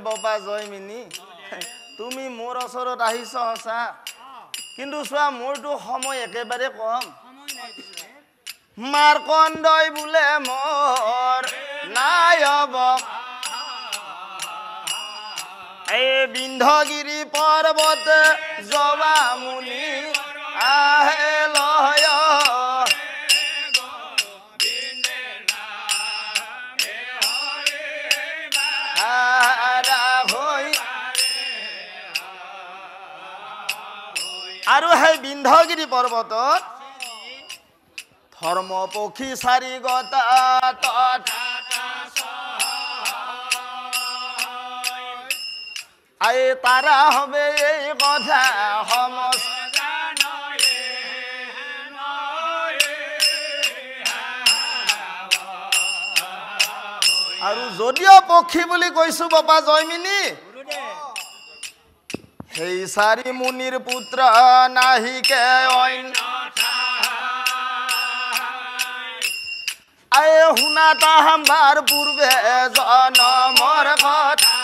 বাবা জয়মিনী তুমি মোৰ ওচৰত আহিছ সঁচা কিন্তু চোৱা মোৰটো সময় একেবাৰে কম মাৰকণ্ডই বোলে মোৰ নায়ব এই বিন্ধ্যগিৰি পৰ্বত জবা মুনি আহে লয় আৰু সেই বিন্ধ্যগিৰি পৰ্বতত ধৰ্ম পক্ষী চাৰি গতা আই তাৰা হবে এই কথা আৰু যদিও পক্ষী বুলি কৈছো বাবা জয়মিনী সেই চাৰি মুনিৰ পুত্ৰ নাহিকে অন্য আই শুনা তাহাম্বাৰ পূৰ্বে জনমৰ কথা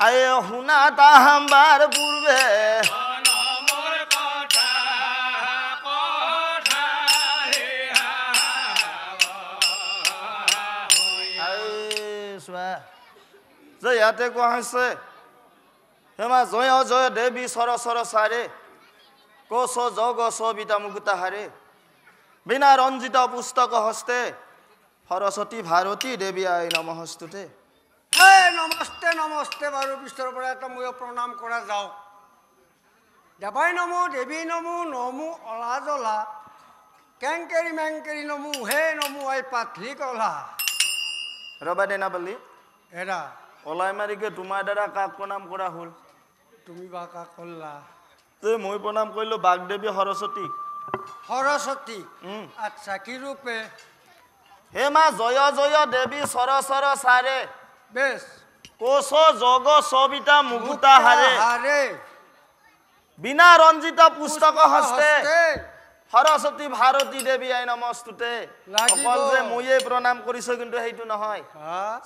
আই শুনা তাহাম্বাৰ পূৰ্বে যে ইয়াতে কোৱা হৈছে হেমা জয় জয় দেৱী সৰ সৰ সাৰে কোশ যোগ সবিতা মুকুতা হাৰে বিনা ৰঞ্জিত পুস্তক হস্তে সৰস্বতী ভাৰতী দেৱী আই নমস্তুতে হে নমস্তে নমস্তে বাৰু বিষ্ণুৰ পৰা এটা মই প্ৰণাম কৰা যাও দেৱাই নমো দেৱী নমো নমো অলা জলা কেংকেৰি মেংকেৰি নমো হে নমো আই পাথলি কলা ৰবা দেনা বলি এৰা ওলাই মাৰিকে তোমাৰ দ্বাৰা কাক প্ৰণাম কৰা হল তুমি বা কাক কলা তে মই প্ৰণাম কৰিলো বাগদেৱী সৰস্বতী সৰস্বতী আচ্ছা কি ৰূপে হে মা জয় জয় দেৱী সৰ সৰ সাৰে বেশ কোশ যোগ সবিতা মুকুতা হাৰে বিনা ৰঞ্জিত পুস্তক হস্তে সৰস্বতী ভাৰতী দেৱী আই নমস্তুতে অকল যে মইয়ে প্ৰণাম কৰিছো কিন্তু সেইটো নহয়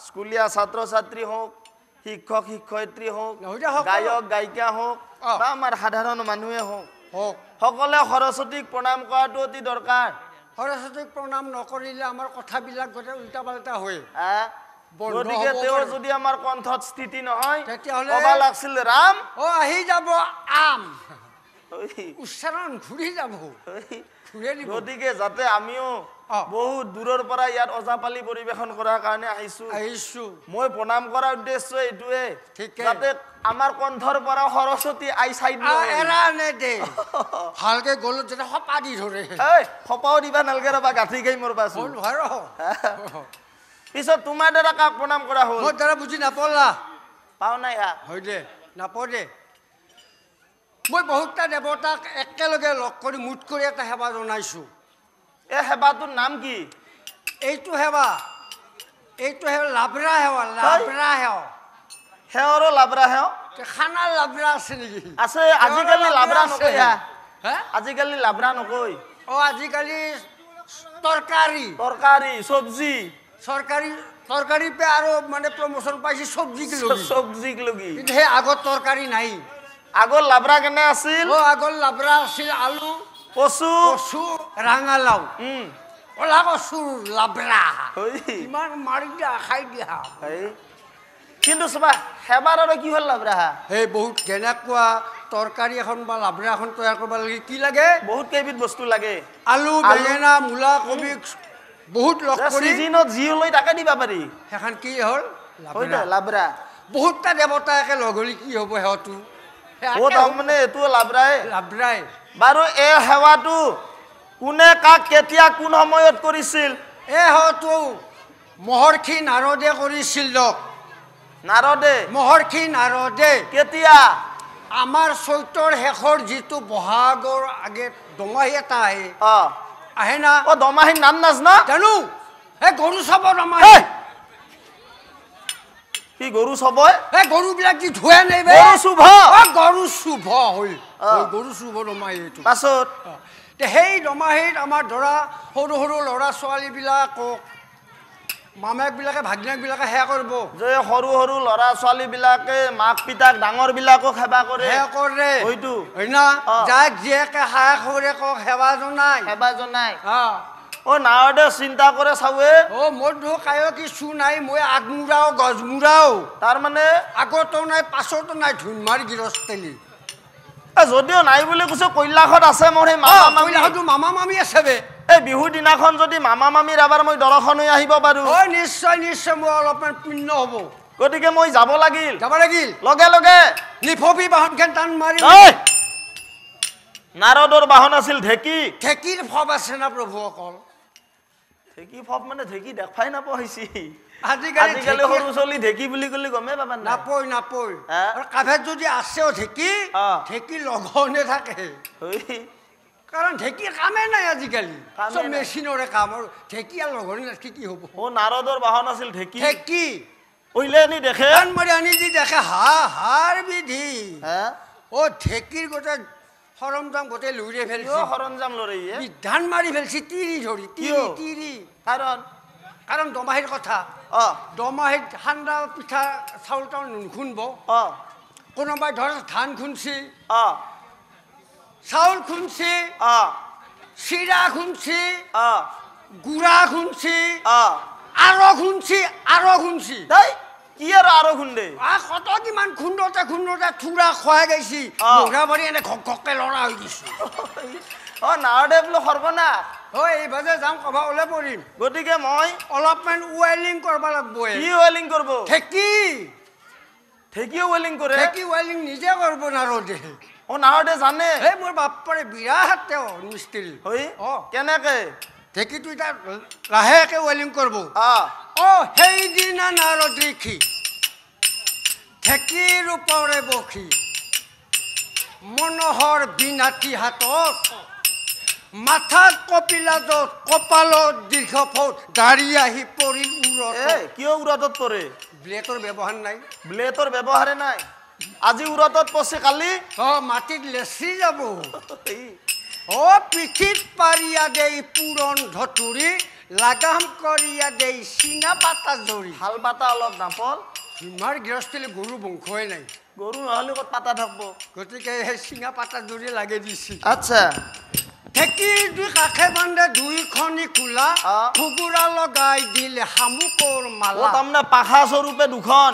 স্কুলীয়া ছাত্ৰ ছাত্ৰী হোক শিক্ষক শিক্ষয়িত্ৰী হোক গায়ক গায়িকা হোক বা আমাৰ সাধাৰণ মানুহে হোক সকলে সৰস্বতীক প্ৰণাম কৰাটো অতি দৰকাৰ সৰস্বতীক প্ৰণাম নকৰিলে আমাৰ কথাবিলাক গোটেই উল্টা পাল্টা হয় গতিকে তেওঁৰ যদি আমাৰ কণ্ঠত স্থিতি নহয় তেতিয়াহ'লে কবা লাগছিল ৰাম আহি যাব আম উচ্চাৰণ ঘূৰি যাব গতিকে যাতে আমিও বহুত দূৰৰ পৰা ইয়াত অজাপালি পৰিবেশন কৰাৰ কাৰণে আহিছো মই প্ৰণাম কৰাৰ উদ্দেশ্য এইটোৱে যাতে আমাৰ কণ্ঠৰ পৰা সৰস্বতী আই চাইড এৰা নেদে ভালকে গলত যাতে সপা দি ধৰে সপাও দিবা নালগে ৰবা গাঁঠি খাই মোৰ পাছো পিছত তোমাৰ দ্বাৰা কাক প্ৰণাম কৰা হ'ল মোৰ দ্বাৰা বুজি নাপালা পাও নাই হা হয় দে নাপাও দে মই বহুতটা দেৱতাক একেলগে লগ কৰি মুঠ কৰি এটা সেৱা জনাইছো এই সেৱাটোৰ নাম কি এইটো সেৱা লাভৰা সেৱা সেৱাৰো লাভৰা সেৱা খানা লাভৰা আছে নেকি আছে আজিকালি লাভৰা নকয় আজিকালি লাভৰা নকয় আজিকালি তৰকাৰী চব্জি তৰকাৰী পে আৰু মানে প্ৰমোশন পাইছে চব্জিক লগি কিন্তু সেই আগত তৰকাৰী নাই আগৰ লাভৰা কেনে আছিল আগৰ লাভৰা আছিল আলু কচু ৰাঙালাও কলা কচু লাভৰা ইমান মাৰি দিয়া খাই দিয়া কিন্তু চাবা সেবাৰ আৰু কি হ'ল লাভৰা সেই বহুত কেনেকুৱা তৰকাৰী এখন বা লাভৰা এখন তৈয়াৰ কৰিব লাগে কি লাগে বহুত কেইবিধ বস্তু লাগে আলু বেঙেনা মূলা কবি বহুত লগ কৰি সিজনত যি লৈ তাকে দিবা পাৰি এখন কি হ'ল লাভৰা বহুতটা দেৱতা একে লগ হ'লে কি হ'ব সেৱাটো তাৰমানে এইটো লাভৰাই বাৰু এই সেৱাটো কোনে কাক কেতিয়া কোন সময়ত কৰিছিল এই সেৱাটো মহৰ্ষি নাৰদে কৰিছিল মহৰ্ষি নাৰদে কেতিয়া আমাৰ চৈতৰ শেষৰ যিটো বহাগৰ আগে দমাহী এটা আহে না দমাহীৰ নাম নাজ ন জানো এই গৰু চাব দমাহী কি গৰু চবই এই গৰুবিলাক যি ধুৱে নাই বে গৰু শুভ গৰু শুভ হ'ল গৰু শুভ নমাই এইটো পাছত সেই নমাহিত আমাৰ ধৰা সৰু সৰু ল'ৰা ছোৱালীবিলাকক মামেকবিলাকে ভাগিনাকবিলাকে সেৱা কৰিব যে সৰু সৰু ল'ৰা ছোৱালীবিলাকে মাক পিতাক ডাঙৰবিলাকক সেৱা কৰে সেৱা কৰে হয়তো হয় না যাক জীয়েকে হায়া খবৰে কওক সেৱা জনাই সেৱা জনাই ও নাওদে চিন্তা কৰে চাৱে ও মোৰ ধো কায়ো কিছু নাই মই আগমুৰাও গজমুৰাও তাৰ মানে আগতো নাই পাছতো নাই ধুনমাৰ গৃহস্থলী যদিও নাই বুলি কৈছে কৈলাশত আছে মোৰ সেই মামা মামী কৈলাশতো মামা মামী আছে বে এই বিহুৰ দিনাখন যদি মামা মামীৰ এবাৰ মই দৰ্শন হৈ আহিব পাৰো ও নিশ্চয় নিশ্চয় মই অলপমান পুণ্য হ'ব গতিকে মই যাব লাগিল লগে লগে নিফবি বাহনখন টান মাৰি নাৰদৰ বাহন আছিল ঢেঁকী ঢেঁকীৰ ফব আছে না প্ৰভু অকল ঢেঁকী ফব মানে ঢেঁকী দেখাই নাপাইছি আজিকালি সৰু চলি ঢেঁকী বুলি ক'লে গমেই পাবা নাপই আৰু কাভেত যদি আছেও ঢেঁকী লগনে থাকে কাৰণ ঢেঁকীৰ কামেই নাই আজিকালি চব মেচিনৰে কাম আৰু ঢেঁকী আৰু লগনে নাথাকি কি হ'ব ও নাৰদৰ বাহন আছিল ঢেঁকী ওইলে আনি দেখে টান মাৰি আনি যি দেখে হাৰ বিধি ও ঢেঁকীৰ গোটেই সৰঞ্জাম গোটেই লুৰে ফেলছি সৰঞ্জাম লৰে বিধান মাৰি ফেলছি তিৰি ধৰি তিৰি কাৰণ দমাহিৰ কথা দমাহিত সান্দা পিঠা চাউল তাউল নুখুন্দব কোনোবাই ধৰ ধান খুন্দছি চাউল খুন্দছি চিৰা খুন্দছি গুড়া খুন্দছি আৰু খুন্দছি কি আৰু খুন্দে কত কিমান খুন্দতে থুৰা খুৱাই গৈছি মঘা মাৰি এনে ঘক ঘককে লৰা হৈ গৈছে নাওদে বোলো সৰ্বনা এইবাৰ যাম কবা ওলে পৰিম গতিকে মই অলপমান ৱেলিং কৰিব লাগিব কি ৱেলিং কৰিব ঢেঁকী ৱেলিং কৰে ঢেঁকী ৱেলিং নিজে কৰিব নাৰদে নাৰদে জানে এই মোৰ বাপৰে বিৰাট তেওঁ মিস্ত্ৰী কেনেকে ঢেঁকীটো এতিয়া লাহেকে ৱেলিং কৰিব সেইদিনা নাৰদ লিখি ঢেঁকীৰ ওপৰে বসি মনোহৰ বিনাতি হাতত মাথাত কপিলাত কপালত দীৰ্ঘ ফট দাড়ি আহি পৰিল উৰত কিয় উৰতত পৰে ব্লেডৰ ব্যৱহাৰ নাই ব্লেডৰ ব্যৱহাৰে নাই আজি উৰতত পছে কালি মাটিত লেচি যাব পিঠিত পাৰিয়া দেই পুৰণ ধতুৰি লাগাম কৰিয়া দেই চিঙা পাতা জৰি হাল পাতা অলপ নাপল তোমাৰ গৃহস্থলী গৰু বংশই নাই গৰু নহ'লে ক'ত পাতা থাকব গতিকে সেই চিঙা পাতা জৰি লাগে দিছি আচ্ছা ঢেঁকীৰ দুই কাষে বান্ধে দুইখনি খোলা খুগুৰা লগাই দিলে শামুকৰ মালা তাৰমানে পাখা স্বৰূপে দুখন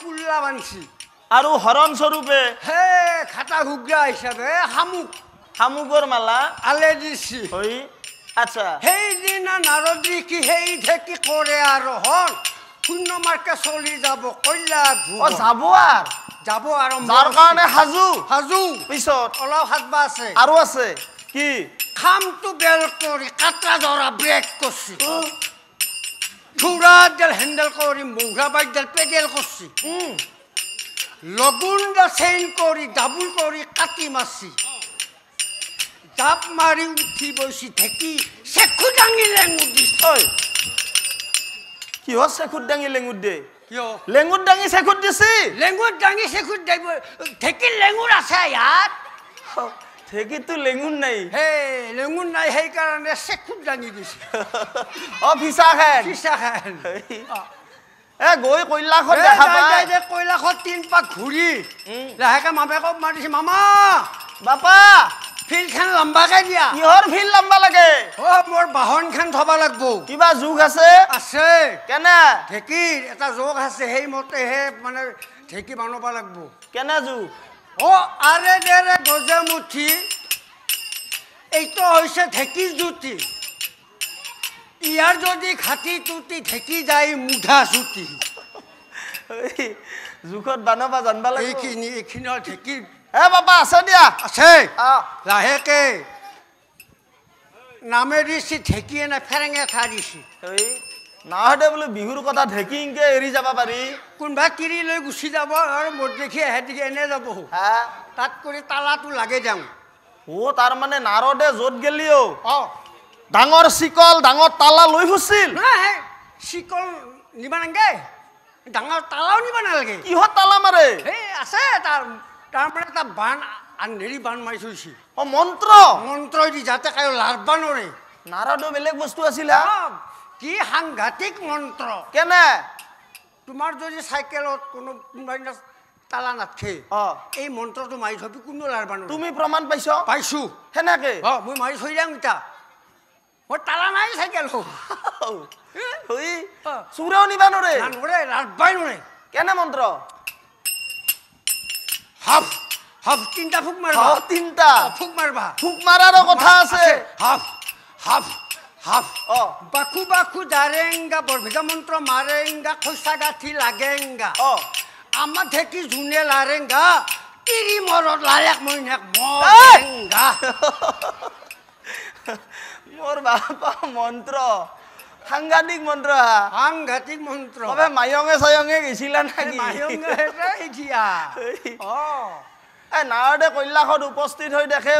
কুল্লা বান্ধছি আৰু হৰণ স্বৰূপে হে খাটা ঘুগৰা হিচাপে শামুকৰ মালা আলে দিছি আচ্ছা সেইদিনা নাৰদী কি সেই ঢেঁকী কৰে আৰোহণ শূন্য মাৰ্কে চলি যাব কইলা যাব আৰু যাৰ কাৰণে সাজু পিছত অলপ সাজবা আছে আৰু আছে কি খামটো বেল কৰি কাটা জৰা ব্ৰেক কৰছি ঘোঁৰা দেল হেণ্ডেল কৰি মৌঘা বাইক দেল পেডেল কৰছি লগুন দা চেইন কৰি ডাবুল কৰি কাটি মাৰছি জাপ মাৰি উঠি বৈছি ঢেঁকী চেখু দাঙি লেঙুৰ দিছে কিহৰ চেখুত দাঙি লেঙুৰ দে লেঙুৰ দাঙি চেখুত দিছি লেঙুৰ দাঙি চেখুত দিব ঢেঁকীৰ লেঙুৰ আছে ইয়াত ঢেঁকীতো লেঙুৰ নাই লেঙুৰ নাই সেইকাৰণে চেখুত দাঙি দিছে ফিচা খান গৈ কৈলাশত দেখা পাই কৈলাশত 3 পাক ঘূৰি লাহেকে মামেকক মাতিছে মামা বাপা ফিল্ডখন লম্বাকে দিয়া কিহৰ ফিল্ড লম্বা লাগে মোৰ বাহনখন থব লাগিব কিবা যোগ আছে কেনে ঢেঁকীৰ এটা যোগ আছে সেইমতেহে মানে ঢেঁকী বনাব লাগিব কেনে যোগ আৰে দেৰে গজে মুঠি এইটো হৈছে ঢেঁকীৰ জুতি ইয়াৰ যদি খাটি টুটি ঢেঁকী যায় মুঠা চুটি জোখত বানাবা জানবা লাগিব এইখিনি ঢেঁকীৰ বাবা আছে দিয়া আছে লাহেকে নামে দিছি ঢেঁকী এনে ফেৰেঙে খাই দিছি নাহদে বোলো বিহুৰ কথা ঢেঁকী ইনকে এৰি যাব পাৰি কোনোবা কিৰি লৈ গুচি যাব আৰু মোৰ দেখি এহেঁতিকে এনে যাব তাত কৰি তালাটো লাগে যাওঁ তাৰ মানে নাৰদে য'ত গেলিও ডাঙৰ চিকল ডাঙৰ তালা লৈ ফুৰিছিল চিকল নিবা নাগে ডাঙৰ তালাও নিব নালাগে কিহত তালা মাৰে এই আছে তাৰমানে এটা বান আন্ধেৰি বান মাৰি থৈছে অ মন্ত্ৰ মন্ত্ৰ দি যাতে কায়ো লাৰবা নৰে নাৰদো বেলেগ বস্তু আছিল কি সাংঘাতিক মন্ত্ৰ কেনে তোমাৰ যদি চাইকেলত কোনোবাই তালা নাথকে এই মন্ত্ৰটো মাৰি থবি কোনো লাৰবা নৰে তুমি প্ৰমাণ পাইছ পাইছো সেনেকে মই মাৰি থৈ যাম এতিয়া মই তালা নাই চাইকেল চুৰেও নিবা নৰে নৰে লাৰবাই নৰে কেনে মন্ত্ৰ হাফ হাফ তিনটা ফুক মাৰবা তিনটা ফুক মাৰবা ফুক মাৰাৰো কথা আছে হাফ হাফ হাফ বাখু বাখু জাৰেংগা বৰভিজা মন্ত্ৰ মাৰেংগা খৈচা গাঁঠি লাগেংগা আমাৰ ঢেকি জোনে লাৰেংগা তিৰি মৰত লালেক মইনাক মৰেংগা মোৰ বাপা মন্ত্ৰ সাংঘাতিক মন্ত্ৰ সাংঘাতিক মন্ত্ৰ মায়ঙে চায়ঙে গৈছিলা নাকি মায়ঙে এতিয়া নাৰদে কৈলাসত উপস্থিত হৈ দেখে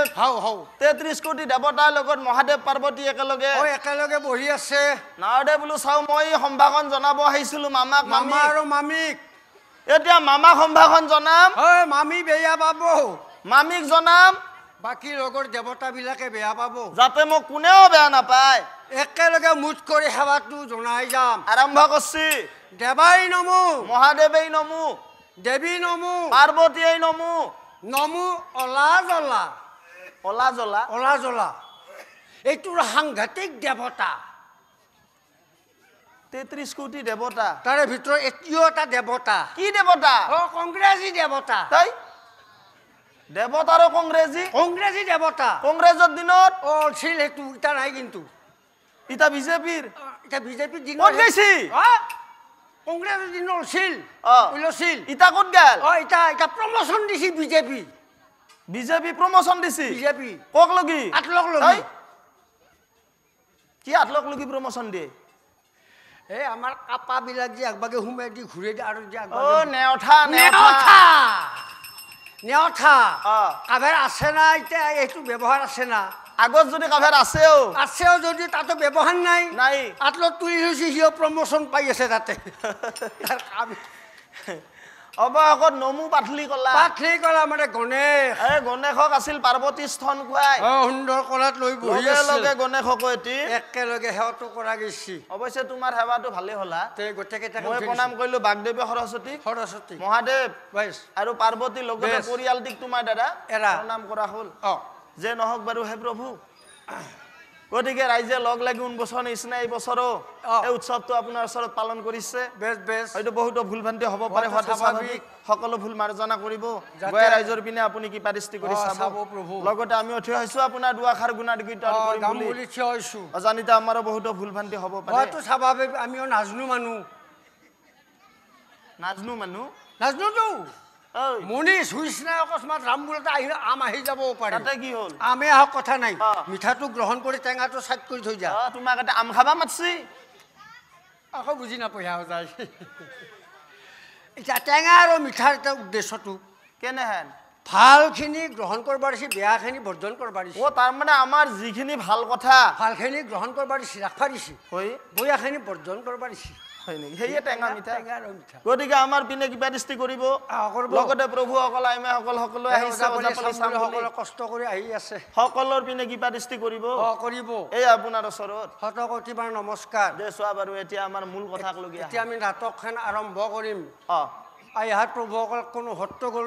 33 কোটি দেৱতাৰ লগত মহাদেৱ পাৰ্বতী একেলগে বহি আছে নাৰদে বোলো চাওঁ মই সম্ভাষণ জনাব আহিছিলো মামাক মামা আৰু মামীক এতিয়া মামাক সম্ভাষণ জনাম মামী বেয়া পাব মামীক জনাম বাকী লগৰ দেৱতাবিলাকে বেয়া পাব যাতে মোক কোনেও বেয়া নাপায় একেলগে মুঠ কৰি সেৱাটো জনাই যাম আৰম্ভ কৰছি দেৱাই নমো মহাদেৱেই নমো দেৱী নমো পাৰ্বতীয়েই নমো নমো অলা জ্বলা অলা জ্বলা অলা জ্বলা এইটোৰ সাংঘাতিক দেৱতা 33 কোটি দেৱতা তাৰে ভিতৰত এতিয়াও এটা দেৱতা কি দেৱতা কংগ্ৰেছী দেৱতা তাই দেৱতাৰো কংগ্ৰেছী দেৱতা কংগ্ৰেছৰ দিনত ছিল সেইটো ইটা নাই কিন্তু ইটা বিজেপিৰ দিনত ক'ত গৈছি কংগ্ৰেছৰ দিনত ছিল ইটা ক'ত গেল ইটা প্ৰমোচন দিছি বিজেপি প্ৰমোচন দিছি বিজেপি কক লগি আটলক লগি কি আটলক লগি প্ৰমোচন দিয়ে এই আমাৰ কাপাবিলাক যে আগবাগে সোমাই দি ঘূৰে আৰু যে নেওঠা কাভেৰ আছে না এতিয়া এইটো ব্যৱহাৰ আছে না আগত যদি কাভেৰ আছেও যদি তাতো ব্যৱহাৰ নাই আটলত তুলি লৈছে সিও প্ৰমোচন পাই আছে তাতে অৱশেষত নমু পাঠলি কলা মানে গণেশ গণেশক আছিল পাৰ্বতী স্তন খুৱাই সুন্দৰ কলাত লৈ বহি লগে গণেশকো একেলগে সেৱাটো কৰা গৈছি অৱশ্যে তোমাৰ সেৱাটো ভালেই হলা মই প্ৰণাম কৰিলো বাগদেৱী সৰস্বতী মহাদেৱ আৰু পাৰ্বতী লগতে পৰিয়ালটিক তোমাৰ দাদা প্ৰণাম কৰা হ'ল যে নহওক বাৰু হে প্ৰভু গতিকে ৰাইজে লগ লাগি 9 বছৰ নিচিনা এই বছৰো এই উৎসৱটো আপোনাৰ ওচৰত পালন কৰিছে হয়তো বহুতো ভুল ভ্ৰান্তি হ'ব পাৰে হোৱাটো স্বাভাৱিক সকলো ভুল মাৰ্জনা কৰিব গয়া ৰাইজৰ পিনে আপুনি কি পাৰিস্থিতি কৰি চাব লগতে আমি উঠি আহিছো আপোনাৰ দুআষাৰ গুণাৰ কীৰ্তন কৰিম বুলি অজানিতে আমাৰো বহুতো ভুল ভ্ৰান্তি হ'ব পাৰে হয়তো স্বাভাৱিক আমিও নাজনো নাজনোতো মনীষ হুইছ নাই অকস্মাত ৰাম বোলতে আম আহি যাব পাৰে তাতে কি হ'ল আমে আহক কথা নাই মিঠাটো গ্ৰহণ কৰি টেঙাটো চাইড কৰি থৈ যা তোমাক এটা আম খাবা মাতছি আকৌ বুজি নাপায় যায় এতিয়া টেঙা আৰু মিঠাৰ এটা উদ্দেশ্যটো কেনেহেন ভালখিনি গ্ৰহণ কৰিব দিছে বেয়াখিনি বৰ্জন কৰিব দিছে তাৰমানে আমাৰ যিখিনি ভাল কথা ভালখিনি গ্ৰহণ কৰিব দিছে ৰাখবা দিছে বেয়াখিনি বৰ্জন কৰিব দিছে সেয়ে টেঙা মিঠা গতিকে আমাৰ পিনে কিবা দৃষ্টি কৰিব লগতে প্ৰভুসকল আইমাসকল সকলোৱে কষ্ট কৰি আহি আছে সকলৰ পিনে কিবা দৃষ্টি কৰিব এই আপোনাৰ ওচৰত শতকোটিবাৰ নমস্কাৰ দে চোৱা বাৰু এতিয়া আমাৰ মূল কথাক লগি এতিয়া আমি নাটকখন আৰম্ভ কৰিম আইহাত প্ৰভুসকল কোনো হট্টগোল